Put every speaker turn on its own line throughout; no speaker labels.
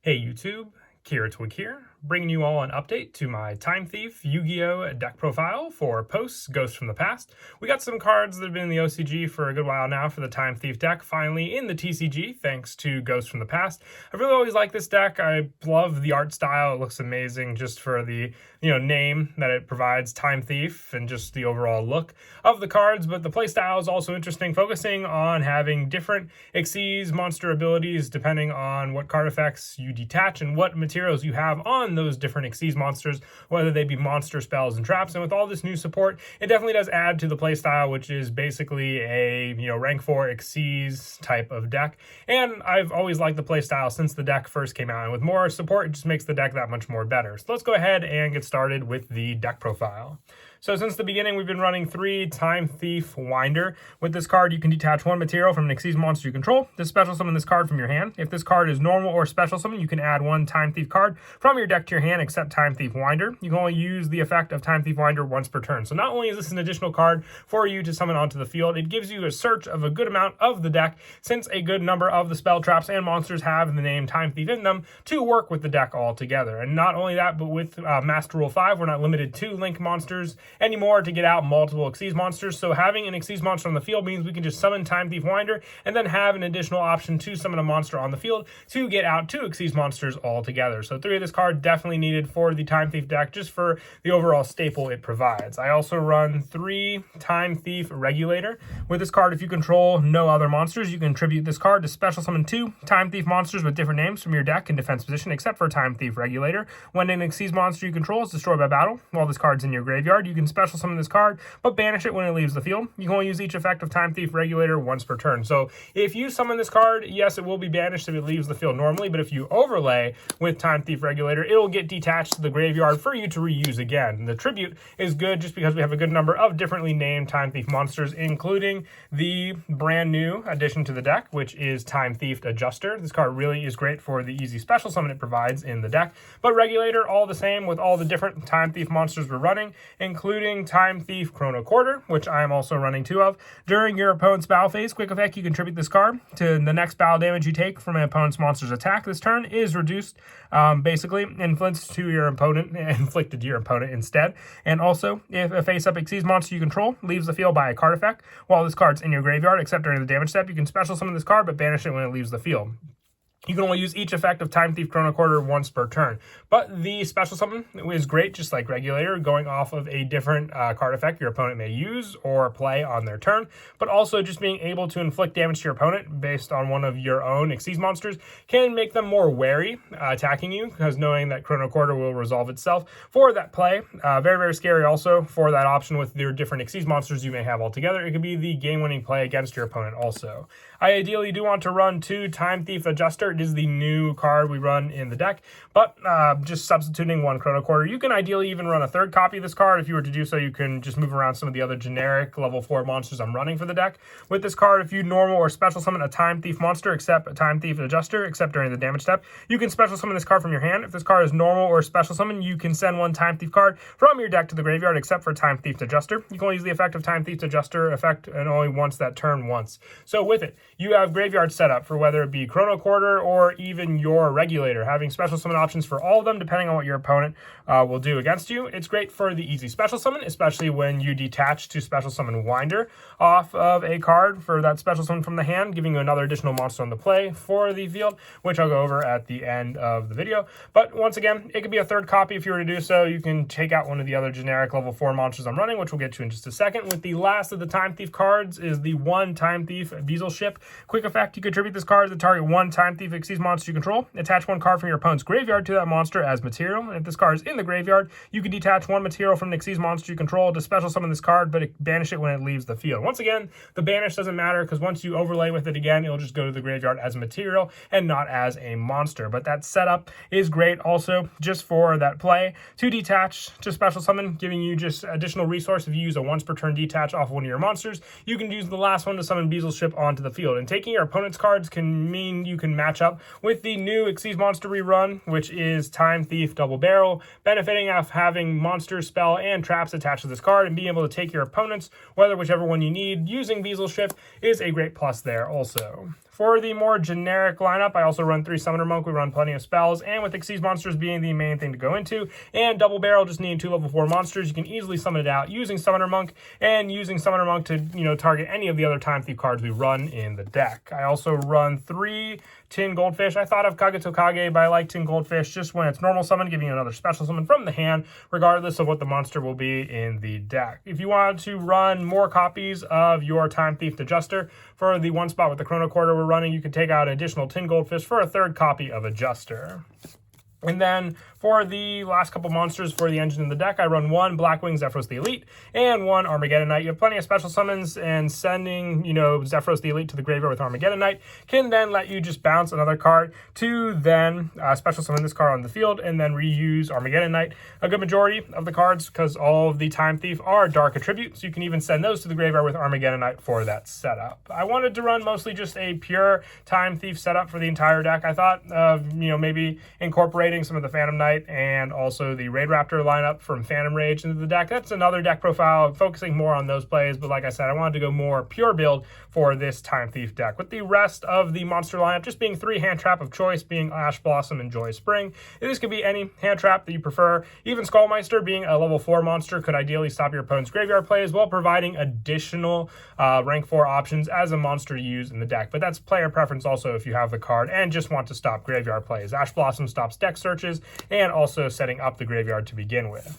Hey YouTube, Kira Twig here, bringing you all an update to my Time Thief Yu-Gi-Oh deck profile for Posts Ghosts from the Past. We got some cards that have been in the OCG for a good while now for the Time Thief deck, finally in the TCG thanks to Ghosts from the Past. I really always like this deck. I love the art style. It looks amazing just for the name that it provides, Time Thief, and just the overall look of the cards, but the playstyle is also interesting, focusing on having different Xyz monster abilities depending on what card effects you detach and what materials you have on those different Xyz monsters, whether they be monster spells and traps. And with all this new support, it definitely does add to the playstyle, which is basically a rank 4 Xyz type of deck. And I've always liked the playstyle since the deck first came out, and with more support, it just makes the deck that much more better. So let's go ahead and get started with the deck profile. So since the beginning, we've been running 3 Time Thief Winder. With this card, you can detach 1 material from an Xyz monster you control. This special summon this card from your hand. If this card is normal or special summon, you can add 1 Time Thief card from your deck to your hand, except Time Thief Winder. You can only use the effect of Time Thief Winder once per turn. So not only is this an additional card for you to summon onto the field, it gives you a search of a good amount of the deck, since a good number of the spell traps and monsters have the name Time Thief in them to work with the deck all together. And not only that, but with Master Rule 5, we're not limited to Link monsters anymore to get out multiple Xyz monsters. So having an Xyz monster on the field means we can just summon Time Thief Winder and then have an additional option to summon a monster on the field to get out 2 Xyz monsters altogether. So 3 of this card definitely needed for the Time Thief deck, just for the overall staple it provides. I also run 3 Time Thief Regulator. With this card, if you control no other monsters, you can tribute this card to special summon 2 Time Thief monsters with different names from your deck in defense position, except for Time Thief Regulator. When an Xyz monster you control is destroyed by battle while this card's in your graveyard, you can special summon this card, but banish it when it leaves the field. You can only use each effect of Time Thief Regulator once per turn. So if you summon this card, yes, it will be banished if it leaves the field normally, but if you overlay with Time Thief Regulator, it'll get detached to the graveyard for you to reuse again. And the tribute is good just because we have a good number of differently named Time Thief monsters, including the brand new addition to the deck, which is Time Thief Adjuster. This card really is great for the easy special summon it provides in the deck, but Regulator all the same with all the different Time Thief monsters we're running, including Time Thief Chrono Quarter, which I am also running 2 of. During your opponent's battle phase, quick effect, you contribute this card to the next battle damage you take from an opponent's monster's attack. This turn is reduced, basically inflicted to your opponent instead. And also, if a face-up Xyz monster you control leaves the field by a card effect while this card's in your graveyard, except during the damage step, you can special summon this card but banish it when it leaves the field. You can only use each effect of Time Thief Chrono Quarter once per turn. But the special summon is great, just like Regulator, going off of a different card effect your opponent may use or play on their turn, but also just being able to inflict damage to your opponent based on one of your own Xyz monsters can make them more wary attacking you, because knowing that Chrono Quarter will resolve itself for that play. Very, very scary also for that option with your different Xyz monsters you may have altogether. It could be the game-winning play against your opponent also. I ideally do want to run 2 Time Thief Adjuster. It is the new card we run in the deck, but just substituting 1 Chrono Quarter. You can ideally even run a 3rd copy of this card. If you were to do so, you can just move around some of the other generic level 4 monsters I'm running for the deck. With this card, if you normal or special summon a Time Thief monster, except a Time Thief Adjuster, except during the damage step, you can special summon this card from your hand. If this card is normal or special summon, you can send 1 Time Thief card from your deck to the graveyard, except for Time Thief Adjuster. You can only use the effect of Time Thief Adjuster effect and only once that turn once. So with it, you have graveyard setup for whether it be Chrono Quarter or even your Regulator, having special summon options for all of them depending on what your opponent will do against you. It's great for the easy special summon, especially when you detach to special summon Winder off of a card for that special summon from the hand, giving you another additional monster on the play for the field, which I'll go over at the end of the video. But once again, it could be a 3rd copy if you were to do so. You can take out one of the other generic level 4 monsters I'm running, which we'll get to in just a second. With the last of the Time Thief cards is the 1 Time Thief Bezel Ship. Quick effect, you contribute this card to target 1 Time Thief Xyz monster you control. Attach 1 card from your opponent's graveyard to that monster as material. And if this card is in the graveyard, you can detach 1 material from the Xyz monster you control to special summon this card, but banish it when it leaves the field. Once again, the banish doesn't matter, because once you overlay with it again, it'll just go to the graveyard as a material and not as a monster. But that setup is great also just for that play to detach to special summon, giving you just additional resource. If you use a once per turn detach off one of your monsters, you can use the last one to summon Bezel Ship onto the field. And taking your opponent's cards can mean you can match up with the new Xyz monster we run, which is Time Thief Double Barrel, benefiting off having monster, spell, and traps attached to this card, and being able to take your opponents, whichever one you need, using Bezel Ship is a great plus there also. For the more generic lineup, I also run 3 Summoner Monk. We run plenty of spells, and with Xyz monsters being the main thing to go into, and Double Barrel just needing 2 level 4 monsters, you can easily summon it out using Summoner Monk, and using Summoner Monk to, target any of the other Time Thief cards we run in the deck. I also run 3 Tin Goldfish. I thought of Kagetokage, but I like Tin Goldfish just when it's normal summon, giving you another special summon from the hand, regardless of what the monster will be in the deck. If you want to run more copies of your Time Thief Adjuster, for the one spot with the Chrono Quarter we're running, you can take out an additional Tin Goldfish for a 3rd copy of Adjuster. And then for the last couple monsters for the engine in the deck, I run 1 Blackwing Zephyros the Elite and 1 Armageddon Knight. You have plenty of special summons, and sending, Zephyros the Elite to the graveyard with Armageddon Knight can then let you just bounce another card to then special summon this card on the field and then reuse Armageddon Knight. A good majority of the cards, because all of the Time Thief are Dark Attribute, so you can even send those to the graveyard with Armageddon Knight for that setup. I wanted to run mostly just a pure Time Thief setup for the entire deck. I thought of, maybe incorporating some of the Phantom Knight and also the Raid Raptor lineup from Phantom Rage into the deck. That's another deck profile, focusing more on those plays, but like I said, I wanted to go more pure build for this Time Thief deck, with the rest of the monster lineup just being 3 hand trap of choice, being Ash Blossom and Joy Spring. This could be any hand trap that you prefer. Even Skullmeister, being a level 4 monster, could ideally stop your opponent's graveyard plays while providing additional rank 4 options as a monster to use in the deck. But that's player preference also if you have the card and just want to stop graveyard plays. Ash Blossom stops deck searches and also setting up the graveyard to begin with.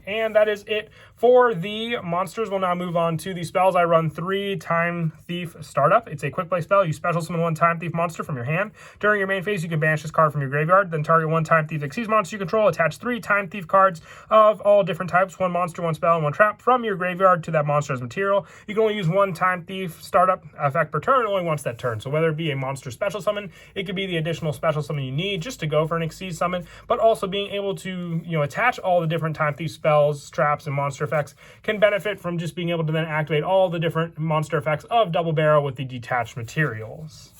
And that is it for the monsters. We'll now move on to the spells. I run 3 Time Thief Startup. It's a quick play spell. You special summon 1 Time Thief monster from your hand. During your main phase, you can banish this card from your graveyard, then target 1 Time Thief Xyz monster you control. Attach 3 Time Thief cards of all different types, 1 monster, 1 spell, and 1 trap from your graveyard to that monster as material. You can only use 1 Time Thief Startup effect per turn, only once that turn. So whether it be a monster special summon, it could be the additional special summon you need just to go for an Xyz summon, but also being able to, attach all the different Time Thief spells, traps, and monster effects can benefit from just being able to then activate all the different monster effects of Double Barrel with the detached materials.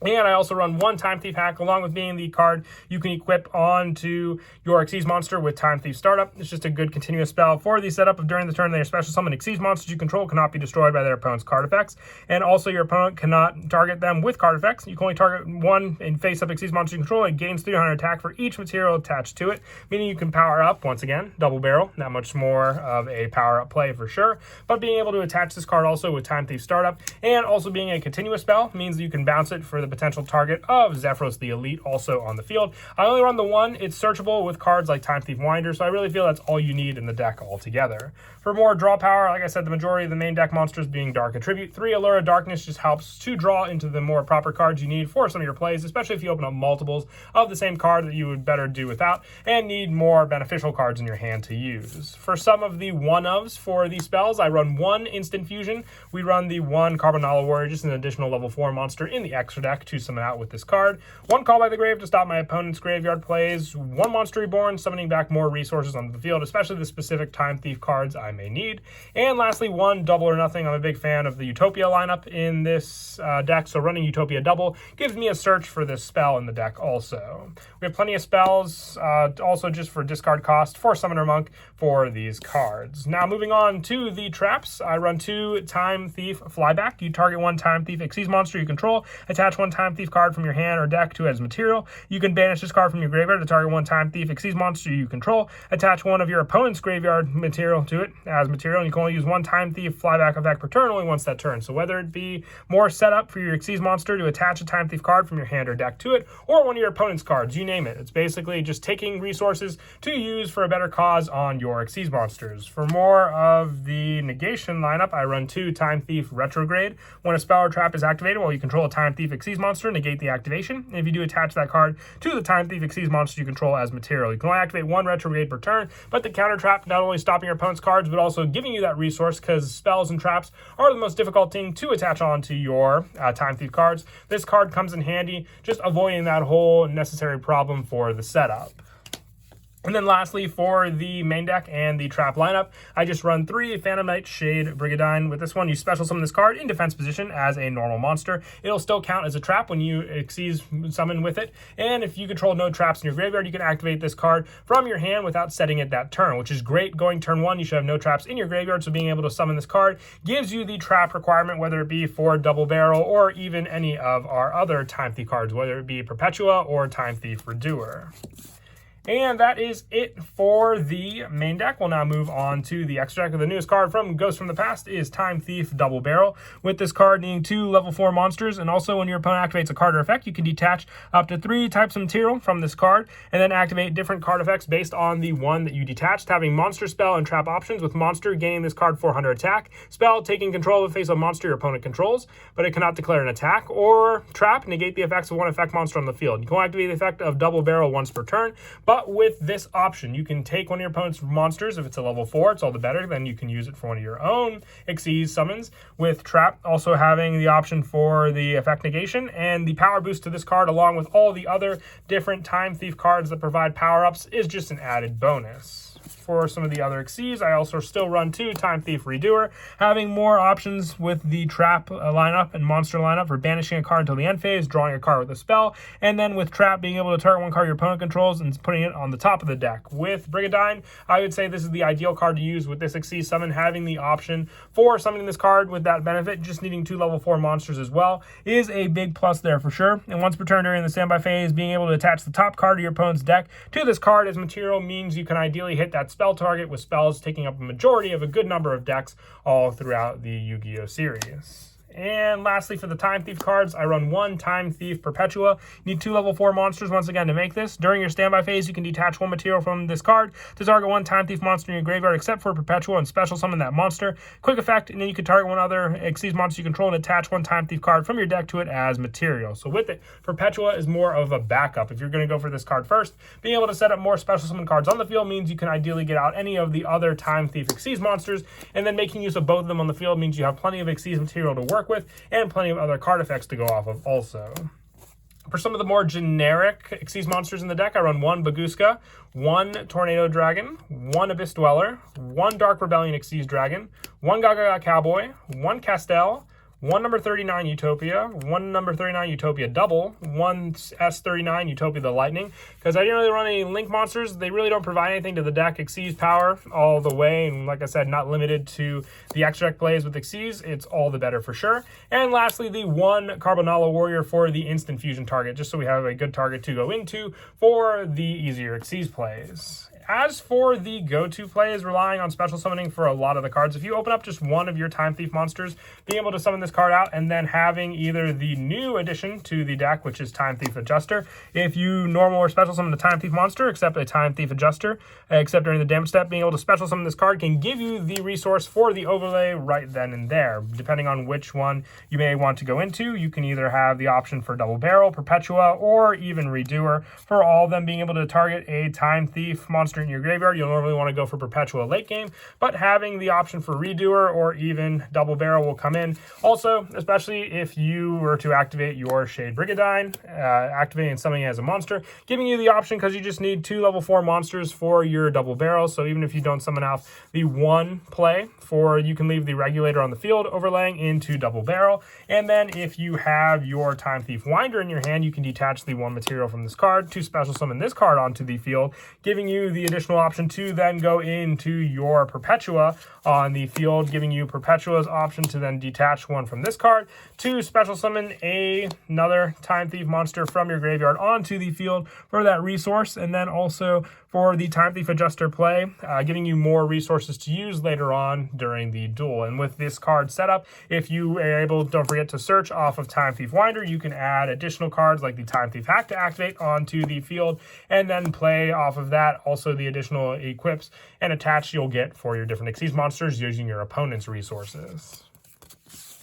And I also run 1 Time Thief Hack, along with being the card you can equip onto your Xyz monster with Time Thief Startup. It's just a good continuous spell for the setup of during the turn they are special summon Xyz monsters you control cannot be destroyed by their opponent's card effects. And also your opponent cannot target them with card effects. You can only target 1 in face-up Xyz monster you control. It gains 300 attack for each material attached to it, meaning you can power up, once again, Double Barrel. That much more of a power-up play for sure. But being able to attach this card also with Time Thief Startup, and also being a continuous spell, means that you can bounce it for the potential target of Zephyros the Elite also on the field. I only run the 1. It's searchable with cards like Time Thief Winder, so I really feel that's all you need in the deck altogether. For more draw power, like I said, the majority of the main deck monsters being Dark Attribute. 3 Allure of Darkness just helps to draw into the more proper cards you need for some of your plays, especially if you open up multiples of the same card that you would better do without and need more beneficial cards in your hand to use. For some of the one-ofs for these spells, I run 1 Instant Fusion. We run the 1 Carbonala Warrior, just an additional level 4 monster in the extra deck to summon out with this card. 1 Call by the Grave to stop my opponent's graveyard plays. 1 Monster Reborn, summoning back more resources onto the field, especially the specific Time Thief cards I may need. And lastly, 1 Double or Nothing. I'm a big fan of the Utopia lineup in this deck, so running Utopia Double gives me a search for this spell in the deck also. We have plenty of spells, also just for discard cost for Summoner Monk for these cards. Now moving on to the traps, I run 2 Time Thief Flyback. You target 1 Time Thief Xyz monster you control, attach 1 Time Thief card from your hand or deck to it as material. You can banish this card from your graveyard to target 1 Time Thief Xyz monster you control, attach 1 of your opponent's graveyard material to it as material, and you can only use 1 Time Thief Flyback effect per turn, only once that turn. So whether it be more setup for your Xyz monster to attach a Time Thief card from your hand or deck to it, or one of your opponent's cards, you name it. It's basically just taking resources to use for a better cause on your Xyz monsters. For more of the negation lineup, I run 2 Time Thief Retrograde. When a spell or trap is activated while you control a Time Thief Xyz monster, negate the activation. And if you do attach that card to the Time Thief Xyz monster you control as material, you can only activate 1 Retrograde per turn, but the counter trap not only stopping your opponent's cards, but also giving you that resource, because spells and traps are the most difficult thing to attach onto your Time Thief cards. This card comes in handy, just avoiding that whole necessary problem for the setup. And then lastly, for the main deck and the trap lineup, I just run 3 Phantom Knight Shade Brigandine. With this one, you special summon this card in defense position as a normal monster. It'll still count as a trap when you Xyz summon with it. And if you control no traps in your graveyard, you can activate this card from your hand without setting it that turn, which is great. Going turn 1, you should have no traps in your graveyard, so being able to summon this card gives you the trap requirement, whether it be for Double Barrel or even any of our other Time Thief cards, whether it be Perpetua or Time Thief Redoer. And that is it for the main deck. We'll now move on to the extra deck. The newest card from Ghost from the Past is Time Thief Double Barrel. With this card needing 2 level 4 monsters, and also when your opponent activates a card or effect, you can detach up to 3 types of material from this card, and then activate different card effects based on the one that you detached, having monster, spell, and trap options. With monster, gaining this card 400 attack, spell, taking control of a face of monster your opponent controls, but it cannot declare an attack, or trap, negate the effects of one effect monster on the field. You can activate the effect of Double Barrel once per turn, but with this option, you can take one of your opponent's monsters. If it's a level 4, it's all the better. Then you can use it for one of your own Xyz summons. With trap also having the option for the effect negation and the power boost to this card, along with all the other different Time Thief cards that provide power-ups, is just an added bonus. For some of the other Xyz, I also still run 2 Time Thief Redoer, having more options with the trap lineup and monster lineup for banishing a card until the end phase, drawing a card with a spell, and then with trap being able to target one card your opponent controls and putting it on the top of the deck. With Brigandine, I would say this is the ideal card to use with this Xyz summon, having the option for summoning this card with that benefit. Just needing 2 level 4 monsters as well is a big plus there for sure. And once per turn during the standby phase, being able to attach the top card of your opponent's deck to this card as material means you can ideally hit that spell target, with spells taking up a majority of a good number of decks all throughout the Yu-Gi-Oh series. And lastly, for the Time Thief cards, I run 1 Time Thief Perpetua. You need 2 level 4 monsters once again to make this. During your standby phase, you can detach 1 material from this card to target 1 Time Thief monster in your graveyard except for Perpetua and special summon that monster. Quick effect, and then you can target one other Xyz monster you control and attach 1 Time Thief card from your deck to it as material. So with it, Perpetua is more of a backup. If you're going to go for this card first, being able to set up more special summon cards on the field means you can ideally get out any of the other Time Thief Xyz monsters, and then making use of both of them on the field means you have plenty of Xyz material to work with and plenty of other card effects to go off of also. For some of the more generic Xyz monsters in the deck, I run 1 Baguska, 1 Tornado Dragon, 1 Abyss Dweller, 1 Dark Rebellion Xyz Dragon, 1 Gaga Cowboy, 1 Castel, 1 number 39 Utopia, 1 number 39 Utopia Double, 1 S39 Utopia the Lightning. Because I didn't really run any Link monsters. They really don't provide anything to the deck. Xyz power all the way. And like I said, not limited to the extra deck plays with Xyz. It's all the better for sure. And lastly, the 1 Carbonala Warrior for the instant fusion target, just so we have a good target to go into for the easier Xyz plays. As for the go-to plays, relying on special summoning for a lot of the cards. If you open up just one of your Time Thief monsters, being able to summon this card out and then having either the new addition to the deck, which is Time Thief Adjuster. If you normal or special summon a Time Thief monster, except a Time Thief Adjuster, except during the damage step, being able to special summon this card can give you the resource for the overlay right then and there. Depending on which one you may want to go into, you can either have the option for Double Barrel, Perpetua, or even Redoer. For all of them being able to target a Time Thief monster in your graveyard, you'll normally want to go for Perpetua late game, but having the option for Redoer or even Double Barrel will come in. Also, especially if you were to activate your Shade Brigandine, activating and summoning as a monster, giving you the option because you just need 2 level 4 monsters for your Double Barrel. So even if you don't summon out the 1 play for, you can leave the Regulator on the field, overlaying into Double Barrel. And then if you have your Time Thief Winder in your hand, you can detach the 1 material from this card to special summon this card onto the field, giving you the additional option to then go into your Perpetua on the field, giving you Perpetua's option to then detach 1 from this card to special summon another Time Thief monster from your graveyard onto the field for that resource. And then also for the Time Thief Adjuster play, giving you more resources to use later on during the duel. And with this card setup, if you are able, don't forget to search off of Time Thief Winder, you can add additional cards like the Time Thief Hack to activate onto the field, and then play off of that also the additional equips and attach you'll get for your different Xyz monsters using your opponent's resources.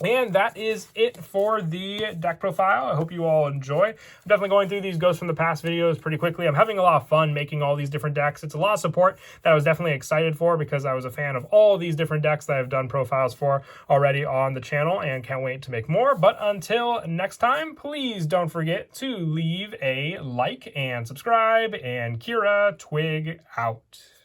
And that is it for the deck profile. I hope you all enjoy. I'm definitely going through these Ghosts from the Past videos pretty quickly. I'm having a lot of fun making all these different decks. It's a lot of support that I was definitely excited for because I was a fan of all these different decks that I've done profiles for already on the channel and can't wait to make more. But until next time, please don't forget to leave a like and subscribe, and Kira Twig out.